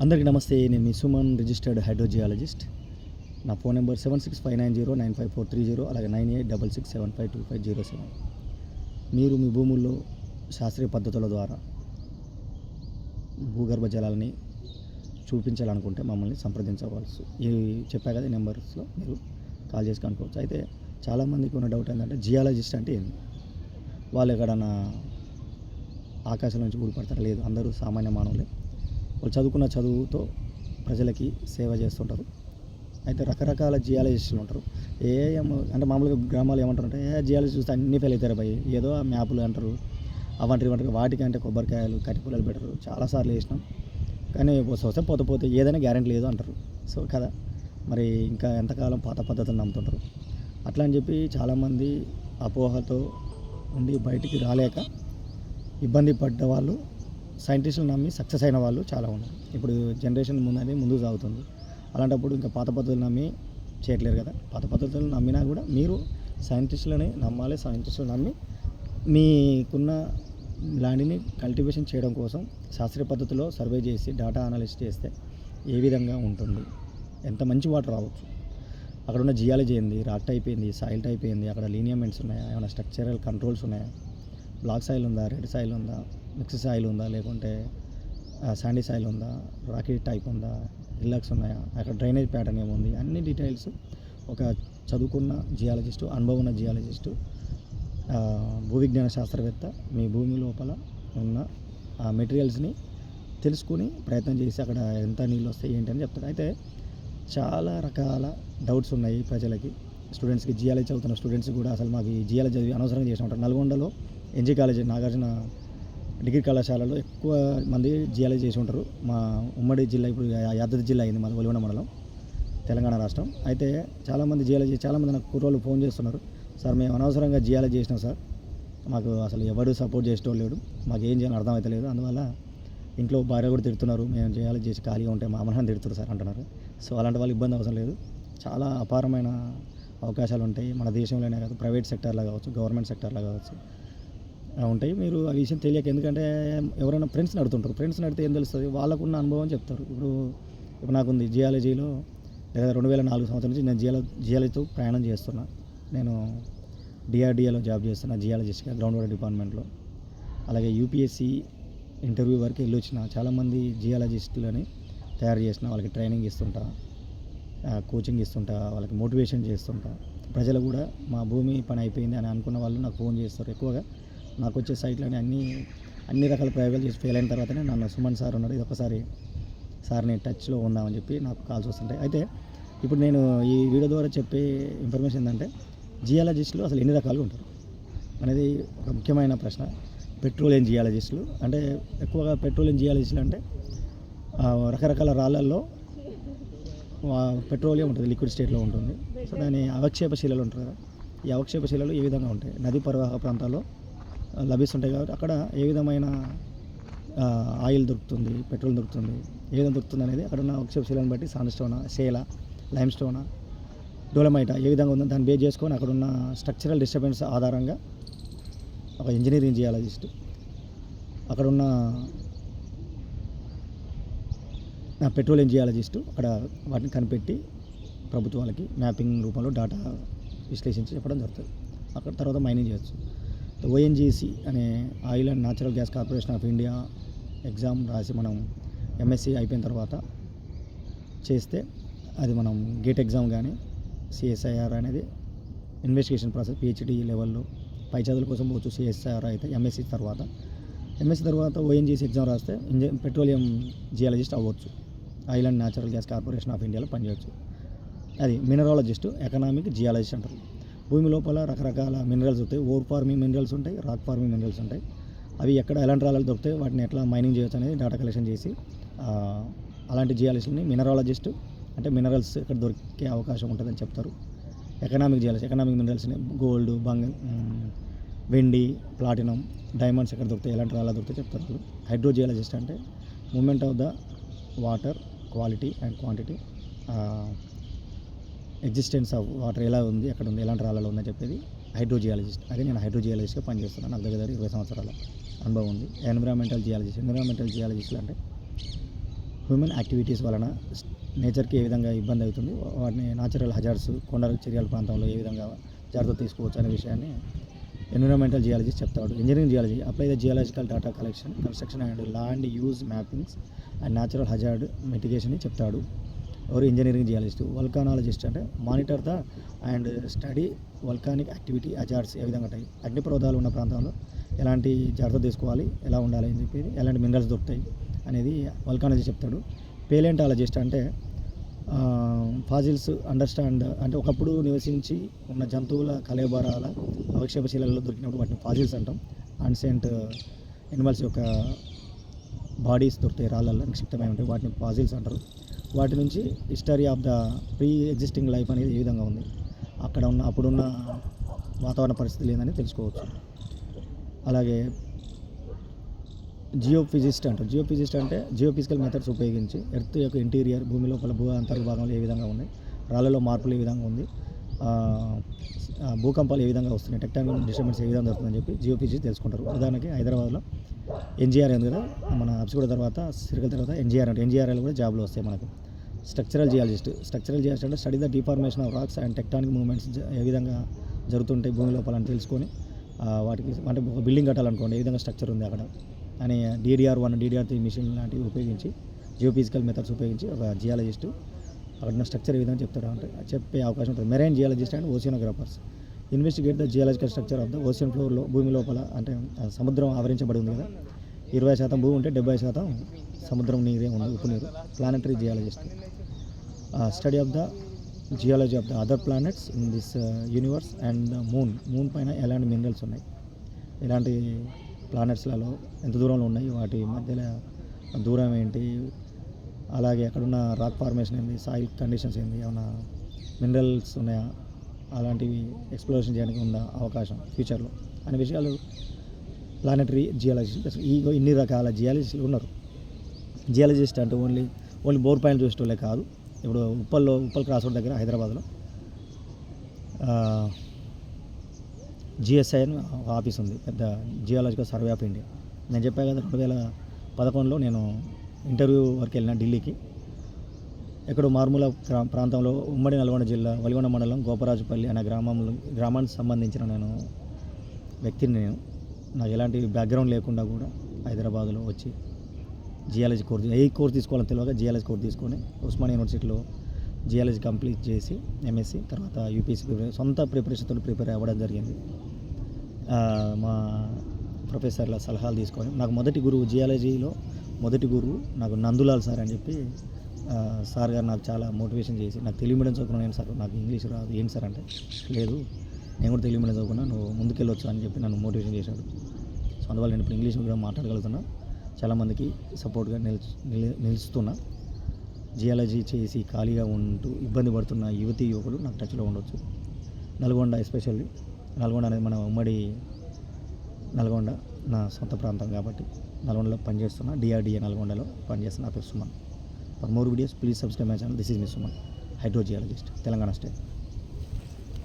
అందరికీ నమస్తే. నేను మీ సుమన్, రిజిస్టర్డ్ హైడ్రోజియాలజిస్ట్. నా ఫోన్ నెంబర్ 7659095430, అలాగే 9866752507. మీరు మీ భూముల్లో శాస్త్రీయ పద్ధతుల ద్వారా భూగర్భ జలాలని చూపించాలనుకుంటే మమ్మల్ని సంప్రదించవలసి ఈ చెప్పా కదా నెంబర్స్లో మీరు కాల్ చేసి కనుక్కోవచ్చు. అయితే చాలామందికి ఉన్న డౌట్ ఏంటంటే జియాలజిస్ట్ అంటే ఏంది, వాళ్ళు ఎక్కడన్నా ఆకాశం నుంచి ఊడిపడతారా? లేదు, అందరూ సామాన్య మానవులే. వాళ్ళు చదువుకున్న చదువుతో ప్రజలకి సేవ చేస్తుంటారు. అయితే రకరకాల జియాలజిస్టులు ఉంటారు. అంటే మామూలుగా గ్రామాలు ఏమంటారంటే జియాలజీ చూస్తే అన్నీ ఫెయిల్ అవుతారు భయ్, ఏదో మ్యాపులు అంటారు, అవంటారు. వాటికంటే కొబ్బరికాయలు కట్టి పుల్లలు పెట్టరు. చాలాసార్లు వేసినాం కానీ వస్తే పోతే ఏదైనా గ్యారెంటీ లేదు అంటారు. సో కదా, మరి ఇంకా ఎంతకాలం పాత పద్ధతులు నమ్ముతుంటారు. అట్లా అని చెప్పి చాలామంది అపోహతో ఉండి బయటికి రాలేక ఇబ్బంది పడ్డ వాళ్ళు సైంటిస్టులు నమ్మి సక్సెస్ అయిన వాళ్ళు చాలా ఉన్నారు. ఇప్పుడు జనరేషన్ ముందుకు సాగుతుంది. అలాంటప్పుడు ఇంకా పాత పద్ధతులు నమ్మి చేయట్లేరు కదా. పాత పద్ధతులు నమ్మినా కూడా మీరు సైంటిస్టులని నమ్మాలి. సైంటిస్టులు నమ్మి మీకున్న ల్యాండ్ని కల్టివేషన్ చేయడం కోసం శాస్త్రీయ పద్ధతిలో సర్వే చేసి డేటా అనాలిసిస్ చేస్తే ఏ విధంగా ఉంటుంది, ఎంత మంచి వాటర్ రావచ్చు, అక్కడ ఉన్న జియాలజీ ఏంది, రాక్ టైప్ ఏంది, సాయిల్ టైప్ ఏంది, అక్కడ లీనియమెంట్స్ ఉన్నాయా, ఏమైనా స్ట్రక్చరల్ కంట్రోల్స్ ఉన్నాయా, బ్లాక్ సాయిల్ ఉందా, రెడ్ సాయిల్ ఉందా, మిక్స్ సాయిల్ ఉందా, లేకుంటే శాండీ సాయిల్ ఉందా, రాకీ టైప్ ఉందా, రిలాక్స్ ఉన్నాయా, అక్కడ డ్రైనేజ్ ప్యాటర్న్ ఏముంది, అన్ని డీటెయిల్స్ ఒక చదువుకున్న జియాలజిస్టు, అనుభవం ఉన్న జియాలజిస్టు, భూవిజ్ఞాన శాస్త్రవేత్త మీ భూమి లోపల ఉన్న ఆ మెటీరియల్స్ని తెలుసుకుని ప్రయత్నం చేసి అక్కడ ఎంత నీళ్ళు వస్తాయి ఏంటి అని చెప్తారు. అయితే చాలా రకాల డౌట్స్ ఉన్నాయి ప్రజలకి, స్టూడెంట్స్కి. జియాలజీ చదువుతున్న స్టూడెంట్స్ కూడా అసలు మాకు ఈ జియాలజీ చదివి అనవసరంగా చేసి ఉంటారు. నల్గొండలో ఎన్జీ కాలేజీ, నాగార్జున డిగ్రీ కళాశాలలో ఎక్కువ మంది జియాలజీ చేసి ఉంటారు. మా ఉమ్మడి జిల్లా ఇప్పుడు యాదాద్రి జిల్లా అయింది, మాది ఒలిగొండ మండలం, తెలంగాణ రాష్ట్రం. అయితే చాలామంది జియాలజీ, చాలామంది నాకు కుర్రోళ్ళు ఫోన్ చేస్తున్నారు, సార్ మేము అనవసరంగా జియాలజీ చేసినాం సార్, మాకు అసలు ఎవరు సపోర్ట్ చేసేటోళ్ళు లేడు, మాకు ఏం చేయాలని అర్థమవుతలేదు, అందువల్ల ఇంట్లో భార్య కూడా తిడుతున్నారు, మేము జియాలజీ చేసి ఖాళీగా ఉంటే మా అమ్మని తిడుతున్నారు సార్ అంటున్నారు. సో అలాంటి వాళ్ళు ఇబ్బంది అవసరం లేదు. చాలా అపారమైన అవకాశాలు ఉంటాయి మన దేశంలోనే కాదు, ప్రైవేట్ సెక్టార్లో కావచ్చు, గవర్నమెంట్ సెక్టార్లో కావచ్చు ఉంటాయి. మీరు ఆ విషయం తెలియక, ఎందుకంటే ఎవరైనా ఫ్రెండ్స్ని అడుగుతుంటారు, ఫ్రెండ్స్ని అడిగితే ఏం తెలుస్తుంది, వాళ్ళకున్న అనుభవం చెప్తారు. ఇప్పుడు నాకుంది జియాలజీలో 2004 సంవత్సరం నుంచి నేను జియాలజీతో ప్రయాణం చేస్తున్నా. నేను డిఆర్డిఏలో జాబ్ చేస్తున్నా జియాలజిస్ట్గా, గ్రౌండ్ వాటర్ డిపార్ట్మెంట్లో. అలాగే యూపీఎస్సీ ఇంటర్వ్యూ వరకు వెళ్ళి వచ్చిన చాలామంది జియాలజిస్టులని తయారు చేసిన వాళ్ళకి ట్రైనింగ్ ఇస్తుంటా, కోచింగ్ ఇస్తుంటా, వాళ్ళకి మోటివేషన్ చేస్తుంటా. ప్రజలు కూడా మా భూమి పని అయిపోయింది అని అనుకున్న వాళ్ళు నాకు ఫోన్ చేస్తారు. ఎక్కువగా నాకు వచ్చే సైట్లని అన్ని రకాల ప్రయోగాలు చేసి ఫెయిల్ అయిన తర్వాతనే నన్ను సుమన్ సార్ ఉన్నారు, ఇది ఒకసారి సార్ని టచ్లో ఉందామని చెప్పి నాకు కాల్స్ వస్తుంటాయి. అయితే ఇప్పుడు నేను ఈ వీడియో ద్వారా చెప్పే ఇన్ఫర్మేషన్ ఏంటంటే జియాలజిస్టులు అసలు ఎన్ని రకాలుగా ఉంటారు అనేది ఒక ముఖ్యమైన ప్రశ్న. పెట్రోలియం జియాలజిస్టులు అంటే, ఎక్కువగా పెట్రోలియం జియాలజిస్టులు అంటే రకరకాల రాళ్ళల్లో పెట్రోలియం ఉంటుంది, లిక్విడ్ స్టేట్లో ఉంటుంది. సో దాని అవక్షేప శిలలు ఉంటారు కదా, ఈ అవక్షేప శిలలు ఏ విధంగా ఉంటాయి, నదీ పరివాహక ప్రాంతాల్లో లభిస్తుంటాయి కాబట్టి అక్కడ ఏ విధమైన ఆయిల్ దొరుకుతుంది, పెట్రోల్ దొరుకుతుంది, ఏ విధంగా దొరుకుతుంది అనేది అక్కడ ఉన్న అవక్షేప శిలను బట్టి సాండ్స్టోనా, షేలా, లైమ్ స్టోనా, డోలమైటా ఏ విధంగా ఉందో దాన్ని బేస్ చేసుకొని అక్కడున్న స్ట్రక్చరల్ డిస్టర్బెన్స్ ఆధారంగా ఒక ఇంజనీరింగ్ జియాలజిస్ట్ అక్కడున్న పెట్రోలియం జియాలజిస్టు అక్కడ వాటిని కనిపెట్టి ప్రభుత్వాలకి మ్యాపింగ్ రూపంలో డేటా విశ్లేషించి చెప్పడం జరుగుతుంది. అక్కడ తర్వాత మైనింగ్ చేయొచ్చు. ఓఎన్జీసీ అనే oil and natural gas corporation of India exam రాసి మనం ఎంఎస్సీ అయిపోయిన తర్వాత చేస్తే అది మనం గేట్ ఎగ్జామ్ కానీ సిఎస్ఐఆర్ అనేది ఇన్వెస్టిగేషన్ ప్రాసెస్, పిహెచ్డి లెవెల్లో పై చదువుల కోసం పోవచ్చు. సిఎస్ఐఆర్ అయితే ఎంఎస్సీ తర్వాత ఓఎన్జీసీ ఎగ్జామ్ రాస్తే పెట్రోలియం జియాలజిస్ట్ అవ్వచ్చు. Oil and natural gas corporation of ఇండియాలో పనిచేయవచ్చు. అది మినరాలజిస్టు, ఎకనామిక్ జియాలజిస్ట్ అంటారు. భూమి లోపల రకరకాల మినరల్స్ ఉంటాయి. ఓర్ ఫార్మింగ్ మినరల్స్ ఉంటాయి, రాక్ ఫార్మింగ్ మినరల్స్ ఉంటాయి. అవి ఎక్కడ ఎలాంటి రాళ్ళు దొరుకుతాయి, వాటిని ఎట్లా మైనింగ్ చేయొచ్చు అనేది డేటా కలెక్షన్ చేసి అలాంటి జియాలజిస్ట్ని మినరాలజిస్ట్ అంటే మినరల్స్ ఎక్కడ దొరికే అవకాశం ఉంటుందని చెప్తారు. ఎకనామిక్ జియాలజీ, ఎకనామిక్ మినరల్స్ని గోల్డ్, వెండి, ప్లాటినం, డైమండ్స్ ఎక్కడ దొరుకుతాయి, ఎలాంటి రాళ్ళ దొరుకుతాయి చెప్తారు. హైడ్రోజియాలజిస్ట్ అంటే movement of the water, quality and quantity, existence of water ఎలా ఉంది, ఎక్కడ ఉంది, ఎలాంటి రాళ్ళలో ఉందని చెప్పేది హైడ్రోజియాలజిస్ట్. అదే నేను హైడ్రోజియాలజిస్ట్గా పనిచేస్తున్నాను. నాకు దగ్గర 20 సంవత్సరాల అనుభవం ఉంది. ఎన్విరాన్మెంటల్ జియాలజిస్ట్ అంటే హ్యూమన్ యాక్టివిటీస్ వలన నేచర్కి ఏ విధంగా ఇబ్బంది అవుతుంది, వాటిని న్యాచురల్ హజార్డ్స్, కొండ చర్యల ప్రాంతంలో ఏ విధంగా జాగ్రత్త తీసుకోవచ్చు అనే విషయాన్ని ఎన్విరాన్మెంటల్ జియాలజిస్ట్ చెప్తాడు. Engineering geology apply the geological data collection, construction and land use mappings and natural hazard mitigation చెప్తాడు. ఎవరు? Engineering geologist. వల్కానాలజిస్ట్ అంటే monitor the and study volcanic activity hazards ఏ విధంగా ఉంటాయి, అగ్నిపర్వతాలు ఉన్న ప్రాంతంలో ఎలాంటి జాగ్రత్త తీసుకోవాలి, ఎలా ఉండాలి అని చెప్పి, ఎలాంటి మినరల్స్ దొరుకుతాయి అనేది వల్కానాలజీ చెప్తాడు. పేలియంటాలజిస్ట్ అంటే ఫాజిల్స్ అండర్స్టాండ్ అంటే ఒకప్పుడు నివసించి ఉన్న జంతువుల కళేబరాల అవక్షేపశీలలో దొరికినప్పుడు వాటిని ఫాజిల్స్ అంటాం. అన్సెంట్ ఎనిమల్స్ యొక్క బాడీస్ దొరుకుతాయి, రాళ్ళల్లో నిక్షిప్తమై ఉంటాయి, వాటిని ఫాజిల్స్ అంటారు. వాటి నుంచి history of the pre existing life అనేది ఏ విధంగా ఉంది, అక్కడ ఉన్న అప్పుడున్న వాతావరణ పరిస్థితులు ఏందని తెలుసుకోవచ్చు. అలాగే జియోఫిజిస్ట్ అంటారు. జియోఫిజిస్ట్ అంటే జియోఫిజికల్ మెథడ్స్ ఉపయోగించి ఎర్త్ యొక్క ఇంటీరియర్, భూమి లోపల భూ అంతర్భాగంలో ఏ విధంగా ఉన్నాయి, రాళ్ళలో మార్పులు ఏ విధంగా ఉంది, భూకంపాలు ఏ విధంగా వస్తున్నాయి, టెక్టానిక్ డిస్టర్బెన్స్ ఏ విధంగా జరుగుతుందని చెప్పి జియోఫిజిక్స్ తెలుసుకుంటారు. ఉదాహరణకి హైదరాబాద్లో ఎన్జీఆర్ ఉంది కదా, మన అప్సిగూడ తర్వాత సిరికల్ తర్వాత ఎన్జీఆర్ అంటే ఎన్జీఆర్ఎల్ కూడా జాబ్లో వస్తాయి మనకు. స్ట్రక్చరల్ జియాలజిస్ట్ అంటే study the deformation of rocks and tectonic movements ఏ విధంగా జరుగుతుంటాయి భూమి లోపల అని తెలుసుకొని వాటికి అంటే ఒక బిల్డింగ్ కట్టాలనుకోండి ఏ విధంగా స్ట్రక్చర్ ఉంది అక్కడ అని DDR1 DDR3 మిషన్ లాంటివి ఉపయోగించి జియోఫిజికల్ మెథడ్స్ ఉపయోగించి ఒక జియాలజిస్ట్ అక్కడ ఉన్న స్ట్రక్చర్ ఏ విధంగా చెప్తారు అంటే చెప్పే అవకాశం ఉంటుంది. Marine geologist and oceanographers investigate the geological structure of the ocean ఫ్లోర్లో, భూమి లోపల అంటే సముద్రం ఆవరించబడి ఉంది కదా, 20% భూమి ఉంటే 70% సముద్రం నీరే ఉంది, ఉప్పు నీరు. Planetary geologist study of the geology of the other planets in this universe and the moon పైన ఎలాంటి మినరల్స్ ఉన్నాయి, ఎలాంటి ప్లానెట్స్లలో ఎంత దూరంలో ఉన్నాయి, వాటి మధ్యలో దూరం ఏంటి, అలాగే అక్కడున్న రాక్ ఫార్మేషన్ ఏంది, సాయిల్ కండిషన్స్ ఏంది, ఏమైనా మినరల్స్ ఉన్నాయా, అలాంటివి ఎక్స్ప్లోరేషన్ చేయడానికి ఉందా అవకాశం ఫ్యూచర్లో అనే విషయాలు ప్లానెటరీ జియాలజిస్ట్. ఇన్ని రకాల జియాలజిస్టులు ఉన్నారు. జియాలజిస్ట్ అంటే ఓన్లీ బోర్ పాయింట్ చూసేటోళ్ళే కాదు. ఇప్పుడు ఉప్పల్ క్రాస్ రోడ్ దగ్గర హైదరాబాద్లో GSI అని ఆఫీస్ ఉంది, పెద్ద జియాలజికల్ సర్వే ఆఫ్ ఇండియా. నేను చెప్పా కదా 2011లో నేను ఇంటర్వ్యూ వరకు వెళ్ళిన ఢిల్లీకి. ఎక్కడో మారుమూల ప్రాంతంలో ఉమ్మడి నల్గొండ జిల్లా వలిగొండ మండలం గోపరాజుపల్లి అనే గ్రామానికి సంబంధించిన నేను వ్యక్తిని. నాకు ఎలాంటి బ్యాక్గ్రౌండ్ లేకుండా కూడా హైదరాబాద్లో వచ్చి జియాలజీ కోర్స్ తీసుకోవాలని తెలియక జియాలజీ కోర్స్ తీసుకొని ఉస్మానియా యూనివర్సిటీలో జియాలజీ కంప్లీట్ చేసి MSc తర్వాత UPSC సొంత ప్రిపరేషన్తో ప్రిపేర్ అవ్వడం జరిగింది. మా ప్రొఫెసర్ల సలహాలు తీసుకొని నాకు జియాలజీలో మొదటి గురువు నాకు నందులాల్ సార్ అని చెప్పి సార్ గారు నాకు చాలా మోటివేషన్ చేసి, నాకు తెలుగు మీడియం చదువుకున్నాను సార్, నాకు ఇంగ్లీష్ రాదు ఏంటి సార్ అంటే, లేదు నేను కూడా తెలుగు మీడియం చదువుకున్నా, నువ్వు ముందుకెళ్ళొచ్చు అని చెప్పి నన్ను మోటివేషన్ చేశాడు. సో అందువల్ల నేను ఇప్పుడు ఇంగ్లీష్ కూడా మాట్లాడగలుగుతున్నా, చాలామందికి సపోర్ట్గా నిలుస్తున్నా. జియాలజీ చేసి ఖాళీగా ఉంటూ ఇబ్బంది పడుతున్న యువకులు నాకు టచ్లో ఉండొచ్చు. నల్గొండ ఎస్పెషల్లీ, నల్గొండ అనేది మన ఉమ్మడి నల్గొండ నా సొంత ప్రాంతం కాబట్టి నల్గొండలో పనిచేస్తున్నా, DRDA నల్గొండలో పనిచేస్తున్నా. నా పేరు Suman. For more videos please subscribe my channel. This is me Suman, hydrogeologist, Telangana state.